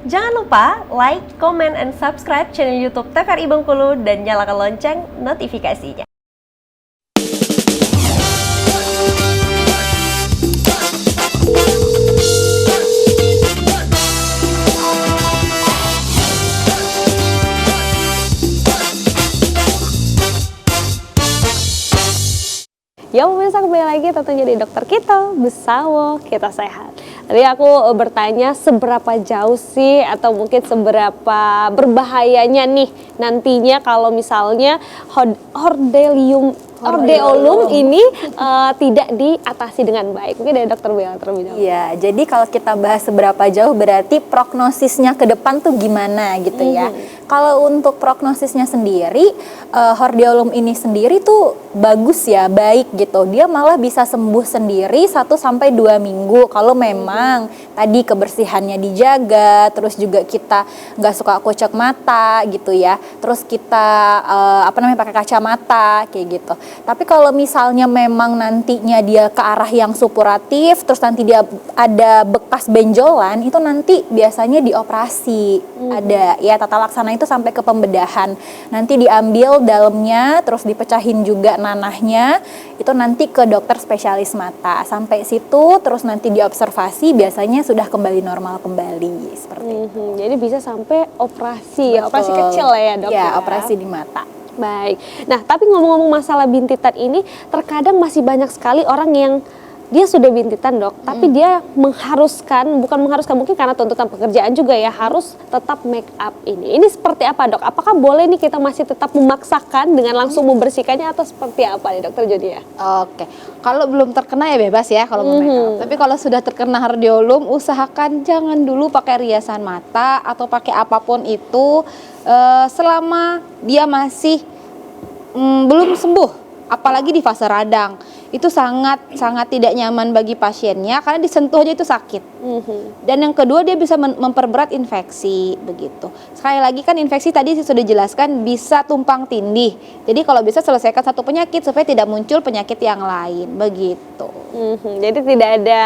Jangan lupa like, comment, and subscribe channel YouTube TVRI Bengkulu dan nyalakan lonceng notifikasinya. Ya pemirsa, kembali lagi tentunya di Dokter Kito, Besawo Kita Sehat. Tadi aku bertanya seberapa jauh sih atau mungkin seberapa berbahayanya nih nantinya kalau misalnya hordeolum ini tidak diatasi dengan baik. Mungkin dari Dokter Bella terlebih dahulu. Iya, jadi kalau kita bahas seberapa jauh berarti prognosisnya ke depan tuh gimana gitu ya. Kalau untuk prognosisnya sendiri, hordeolum ini sendiri tuh bagus ya, baik gitu. Dia malah bisa sembuh sendiri 1-2 minggu kalau memang tadi kebersihannya dijaga, terus juga kita nggak suka kucek mata gitu ya. Terus kita pakai kacamata kayak gitu. Tapi kalau misalnya memang nantinya dia ke arah yang supuratif, terus nanti dia ada bekas benjolan, itu nanti biasanya dioperasi. Ada ya tata laksana itu sampai ke pembedahan. Nanti diambil dalamnya, terus dipecahin juga nanahnya, itu nanti ke dokter spesialis mata. Sampai situ, terus nanti diobservasi, biasanya sudah kembali normal kembali seperti itu. Jadi bisa sampai operasi, ya, operasi kecil ya dok? Ya, operasi di mata. Baik. Nah, tapi ngomong-ngomong masalah bintitan ini, terkadang masih banyak sekali orang yang dia sudah bintitan dok, tapi dia bukan mengharuskan mungkin karena tuntutan pekerjaan juga ya, harus tetap make up ini. Ini seperti apa dok? Apakah boleh nih kita masih tetap memaksakan dengan langsung membersihkannya atau seperti apa nih dokter Jodia? Oke, kalau belum terkena ya bebas ya kalau mau make up. Tapi kalau sudah terkena hordeolum, usahakan jangan dulu pakai riasan mata atau pakai apapun itu selama dia masih belum sembuh, apalagi di fase radang. Itu sangat tidak nyaman bagi pasiennya karena disentuh aja itu sakit. Dan yang kedua, dia bisa memperberat infeksi begitu. Sekali lagi kan infeksi tadi sudah dijelaskan bisa tumpang tindih. Jadi kalau bisa selesaikan satu penyakit supaya tidak muncul penyakit yang lain begitu. Jadi tidak ada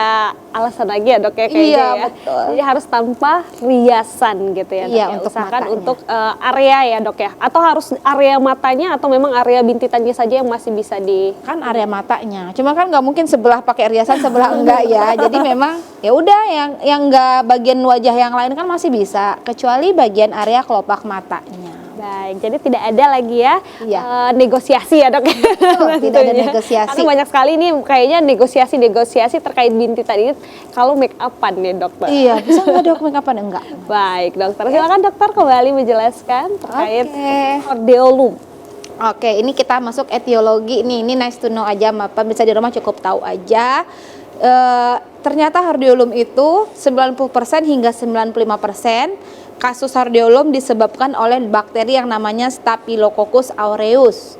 alasan lagi ya dok ya kayaknya ya. Betul. Jadi harus tanpa riasan gitu ya dok. Iya, ya. untuk Usahakan matanya. untuk area ya dok ya. Atau harus area matanya atau memang area bintitannya saja yang masih bisa di Kan area matanya, cuma kan nggak mungkin sebelah pakai riasan sebelah enggak ya. Jadi memang ya udah yang enggak bagian wajah yang lain kan masih bisa, kecuali bagian area kelopak matanya. Baik, jadi tidak ada lagi ya negosiasi ya dok. Tidak ada negosiasi. Karena banyak sekali nih kayaknya negosiasi terkait bintitan ini kalau make upan nih dokter. Iya, bisa nggak dok make upan? Enggak. Baik dokter, silakan dokter kembali menjelaskan terkait hordeolum. Oke, ini kita masuk etiologi nih. Ini nice to know aja, pemirsa di rumah cukup tahu aja. Ternyata hordeolum itu 90% hingga 95% kasus hordeolum disebabkan oleh bakteri yang namanya Staphylococcus aureus.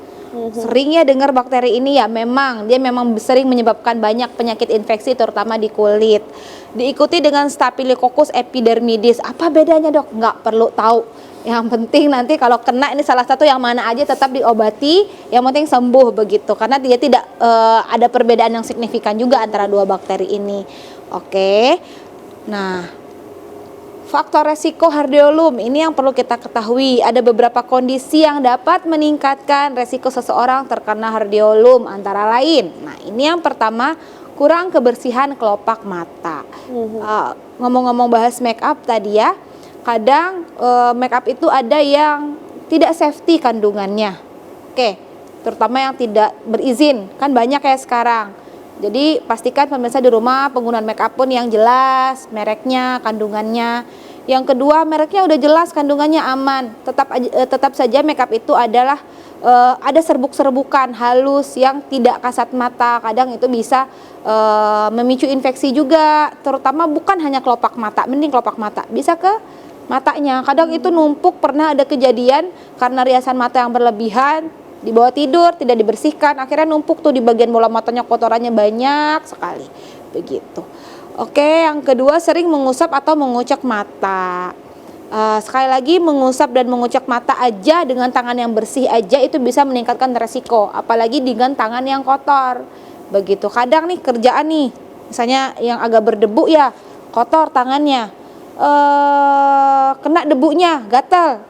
Sering ya dengar bakteri ini ya, memang sering menyebabkan banyak penyakit infeksi terutama di kulit. Diikuti dengan Staphylococcus epidermidis. Apa bedanya dok? Nggak perlu tahu. Yang penting nanti kalau kena ini salah satu yang mana aja tetap diobati, yang penting sembuh begitu. Karena dia tidak ada perbedaan yang signifikan juga antara dua bakteri ini. Oke. Nah, faktor resiko hordeolum ini yang perlu kita ketahui. Ada beberapa kondisi yang dapat meningkatkan resiko seseorang terkena hordeolum, antara lain. Nah, ini yang pertama, kurang kebersihan kelopak mata. Ngomong-ngomong bahas make up tadi ya, kadang make up itu ada yang tidak safety kandungannya. Oke, terutama yang tidak berizin, kan banyak kayak sekarang. Jadi pastikan pemirsa di rumah penggunaan make up pun yang jelas, mereknya, kandungannya. Yang kedua, mereknya udah jelas, kandungannya aman. Tetap saja make up itu adalah ada serbuk-serbukan halus yang tidak kasat mata. Kadang itu bisa memicu infeksi juga, terutama bukan hanya kelopak mata, mending kelopak mata, bisa ke matanya. Kadang itu numpuk, pernah ada kejadian karena riasan mata yang berlebihan, dibawa tidur, tidak dibersihkan, akhirnya numpuk tuh di bagian bola matanya, kotorannya banyak sekali begitu. Oke, yang kedua, sering mengusap atau mengucek mata. Sekali lagi, mengusap dan mengucek mata aja dengan tangan yang bersih aja itu bisa meningkatkan resiko, apalagi dengan tangan yang kotor begitu. Kadang nih kerjaan nih, misalnya yang agak berdebu ya, kotor tangannya, kena debunya, gatal,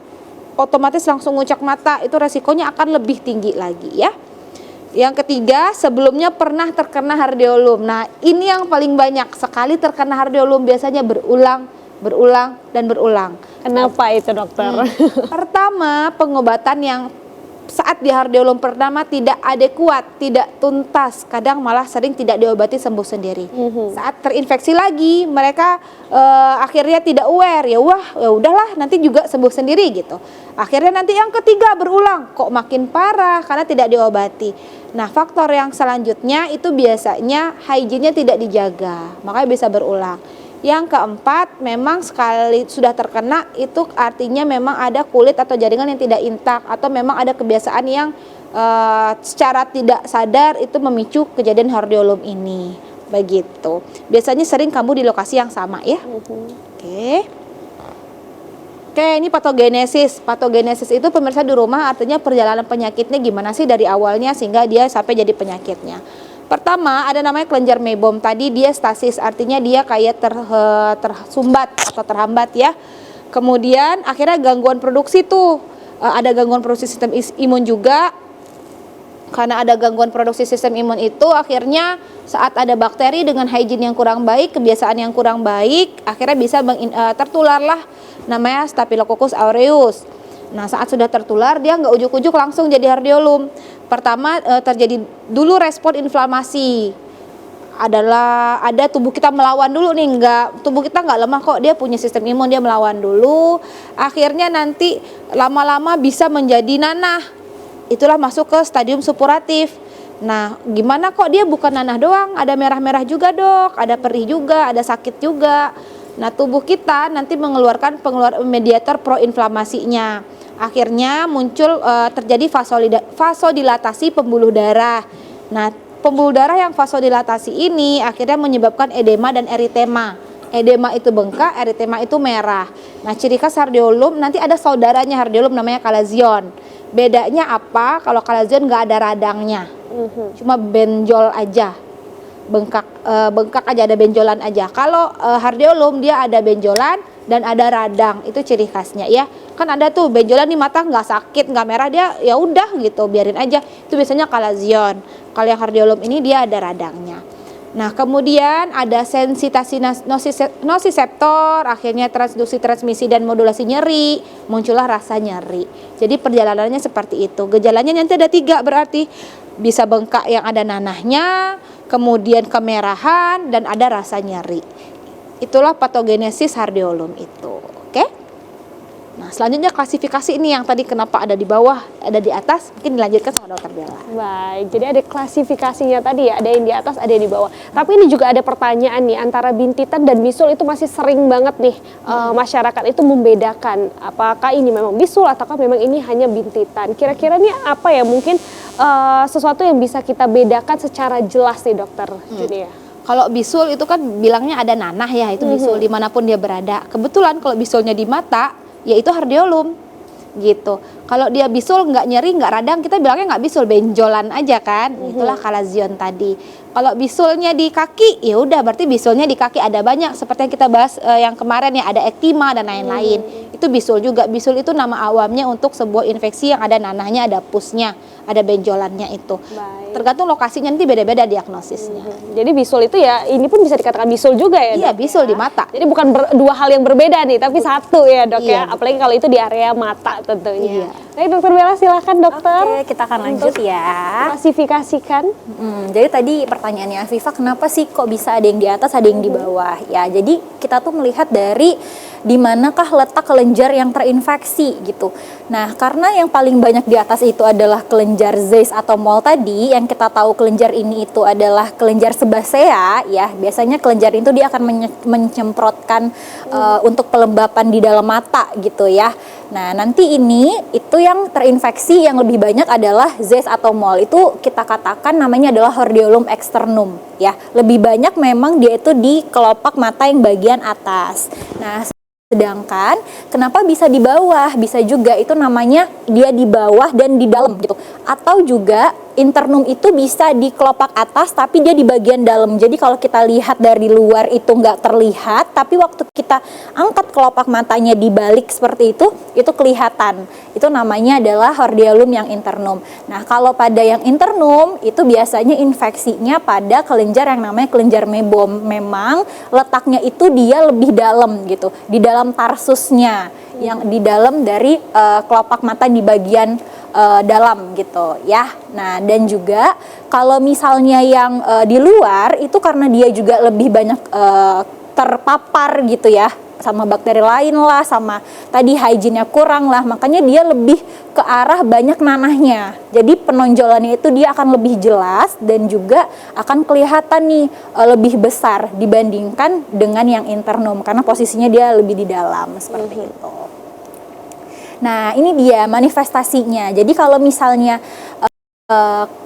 otomatis langsung ngucak mata, itu resikonya akan lebih tinggi lagi ya. Yang ketiga, sebelumnya pernah terkena hardeolum. Nah, ini yang paling banyak sekali terkena hardeolum, biasanya berulang, dan berulang. Kenapa itu dokter? Pertama, pengobatan yang saat di hardeolum pertama tidak adekuat, tidak tuntas, kadang malah sering tidak diobati sembuh sendiri. Saat terinfeksi lagi, mereka akhirnya tidak aware, ya udahlah nanti juga sembuh sendiri gitu. Akhirnya nanti yang ketiga berulang, kok makin parah karena tidak diobati. Nah, faktor yang selanjutnya itu biasanya hygiene-nya tidak dijaga, makanya bisa berulang. Yang keempat, memang sekali sudah terkena itu artinya memang ada kulit atau jaringan yang tidak intak, atau memang ada kebiasaan yang secara tidak sadar itu memicu kejadian hardeolum ini. Begitu. Biasanya sering kamu di lokasi yang sama ya. Oke, ini patogenesis. Patogenesis itu pemirsa di rumah artinya perjalanan penyakitnya gimana sih dari awalnya sehingga dia sampai jadi penyakitnya. Pertama, ada namanya kelenjar mebom. Tadi dia stasis, artinya dia kayak tersumbat atau terhambat ya. Kemudian akhirnya gangguan produksi tuh, ada gangguan produksi sistem imun juga. Karena ada gangguan produksi sistem imun itu, akhirnya saat ada bakteri dengan hygiene yang kurang baik, kebiasaan yang kurang baik, akhirnya bisa tertularlah namanya Staphylococcus aureus. Nah, saat sudah tertular, dia nggak ujuk-ujuk langsung jadi hardeolum. Pertama terjadi dulu respon inflamasi, ada tubuh kita melawan dulu nih, tubuh kita nggak lemah kok, dia punya sistem imun, dia melawan dulu, akhirnya nanti lama-lama bisa menjadi nanah, itulah masuk ke stadium supuratif. Nah, gimana kok dia bukan nanah doang, ada merah-merah juga dok, ada perih juga, ada sakit juga. Nah, tubuh kita nanti mengeluarkan mediator proinflamasinya. Akhirnya muncul terjadi vasodilatasi pembuluh darah. Nah, pembuluh darah yang vasodilatasi ini akhirnya menyebabkan edema dan eritema. Edema itu bengkak, eritema itu merah. Nah, ciri khas hardeolum nanti ada saudaranya hardeolum namanya kalazion. Bedanya apa? Kalau kalazion nggak ada radangnya, cuma benjol aja, bengkak aja, ada benjolan aja. Kalau hardeolum dia ada benjolan dan ada radang, itu ciri khasnya ya. Kan ada tuh benjolan di mata nggak sakit, nggak merah, dia ya udah gitu, biarin aja. Itu biasanya kalazion. Kalau yang hardeolum ini dia ada radangnya. Nah, kemudian ada sensitasi nosiseptor, akhirnya transduksi, transmisi, dan modulasi nyeri, muncullah rasa nyeri. Jadi perjalanannya seperti itu. Gejalanya nanti ada 3 berarti. Bisa bengkak yang ada nanahnya, kemudian kemerahan, dan ada rasa nyeri. Itulah patogenesis hardeolum itu. Oke? Nah, selanjutnya klasifikasi ini yang tadi kenapa ada di bawah, ada di atas, mungkin dilanjutkan sama dokter Bella. Baik, jadi ada klasifikasinya tadi ya, ada yang di atas, ada yang di bawah. Tapi ini juga ada pertanyaan nih, antara bintitan dan bisul itu masih sering banget nih masyarakat itu membedakan apakah ini memang bisul ataukah memang ini hanya bintitan. Kira-kira nih apa ya, mungkin sesuatu yang bisa kita bedakan secara jelas nih dokter Junia? Kalau bisul itu kan bilangnya ada nanah ya, itu bisul dimanapun dia berada. Kebetulan kalau bisulnya di mata, yaitu hardeolum gitu. Kalau dia bisul nggak nyeri, nggak radang, kita bilangnya nggak bisul, benjolan aja kan. Itulah kalazion tadi. Kalau bisulnya di kaki, ya udah berarti bisulnya di kaki ada banyak, seperti yang kita bahas yang kemarin ya, ada ektima dan lain-lain. Itu bisul juga. Bisul itu nama awamnya untuk sebuah infeksi yang ada nanahnya, ada pusnya, ada benjolannya itu. Baik. Tergantung lokasinya nanti beda-beda diagnosisnya. Jadi bisul itu ya, ini pun bisa dikatakan bisul juga ya dok? Iya, bisul di mata. Jadi bukan dua hal yang berbeda nih, tapi satu ya dok Iya, ya. Apalagi kalau itu di area mata tentunya. Iya. Baik dokter Bella, silakan dokter. Oke, kita akan lanjut ya. Klasifikasikan. Jadi tadi pertanyaannya Afifa, kenapa sih kok bisa ada yang di atas, ada yang di bawah? Ya, jadi kita tuh melihat dari di manakah letak kelenjar yang terinfeksi gitu. Nah, karena yang paling banyak di atas itu adalah kelenjar Zeiss atau Moll tadi, yang kita tahu kelenjar ini itu adalah kelenjar sebasea ya. Biasanya kelenjar itu dia akan menyemprotkan untuk pelembapan di dalam mata gitu ya. Nah, nanti ini itu yang terinfeksi yang lebih banyak adalah Zeiss atau Moll. Itu kita katakan namanya adalah hordeolum externum ya. Lebih banyak memang dia itu di kelopak mata yang bagian atas. Nah, sedangkan kenapa bisa di bawah? Bisa juga itu namanya dia di bawah dan di dalam gitu. Atau juga internum itu bisa di kelopak atas tapi dia di bagian dalam. Jadi kalau kita lihat dari luar itu nggak terlihat, tapi waktu kita angkat kelopak matanya dibalik seperti itu kelihatan. Itu namanya adalah hordeolum yang internum. Nah, kalau pada yang internum itu biasanya infeksinya pada kelenjar yang namanya kelenjar mebom. Memang letaknya itu dia lebih dalam gitu, di dalam tarsusnya, yang di dalam dari kelopak mata di bagian dalam gitu ya. Nah, dan juga kalau misalnya yang di luar itu karena dia juga lebih banyak terpapar gitu ya sama bakteri lain lah, sama tadi hygiene-nya kurang lah, makanya dia lebih ke arah banyak nanahnya. Jadi penonjolannya itu dia akan lebih jelas dan juga akan kelihatan nih lebih besar dibandingkan dengan yang internum karena posisinya dia lebih di dalam seperti itu. Nah, ini dia manifestasinya. Jadi kalau misalnya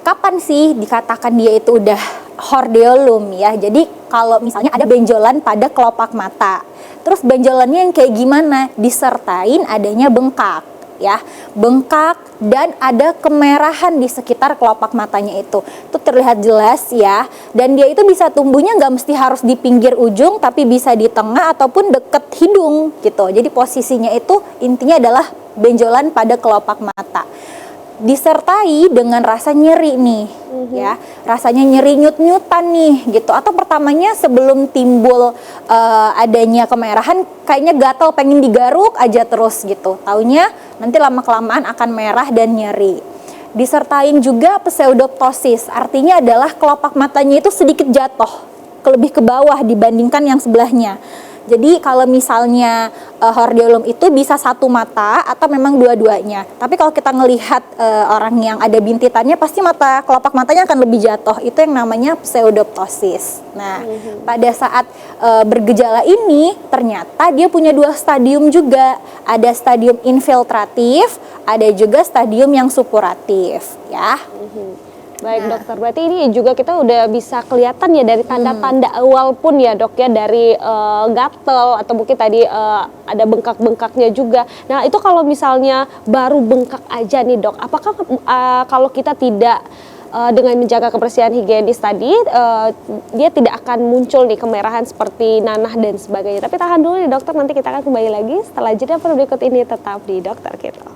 kapan sih dikatakan dia itu udah hordeolum ya? Jadi kalau misalnya ada benjolan pada kelopak mata, terus benjolannya yang kayak gimana? Disertain adanya bengkak ya, bengkak dan ada kemerahan di sekitar kelopak matanya itu terlihat jelas ya. Dan dia itu bisa tumbuhnya nggak mesti harus di pinggir ujung, tapi bisa di tengah ataupun deket hidung gitu. Jadi posisinya itu intinya adalah benjolan pada kelopak mata, disertai dengan rasa nyeri nih ya, rasanya nyeri nyut-nyutan nih gitu, atau pertamanya sebelum timbul adanya kemerahan kayaknya gatal pengen digaruk aja terus gitu, taunya nanti lama-kelamaan akan merah dan nyeri. Disertain juga pseudoptosis, artinya adalah kelopak matanya itu sedikit jatuh lebih ke bawah dibandingkan yang sebelahnya. Jadi kalau misalnya hordeolum itu bisa satu mata atau memang dua-duanya. Tapi kalau kita ngelihat orang yang ada bintitannya pasti mata kelopak matanya akan lebih jatuh. Itu yang namanya pseudoptosis. Nah, pada saat bergejala ini ternyata dia punya dua stadium juga. Ada stadium infiltratif, ada juga stadium yang supuratif, ya. Baik dokter, berarti ini juga kita udah bisa kelihatan ya dari tanda-tanda awal pun ya dok ya, dari gatel atau mungkin tadi ada bengkak-bengkaknya juga. Nah itu kalau misalnya baru bengkak aja nih dok, apakah kalau kita tidak dengan menjaga kebersihan higienis tadi dia tidak akan muncul nih kemerahan seperti nanah dan sebagainya. Tapi tahan dulu nih dokter, nanti kita akan kembali lagi setelah jeda berikut ini, tetap di Dokter Kita.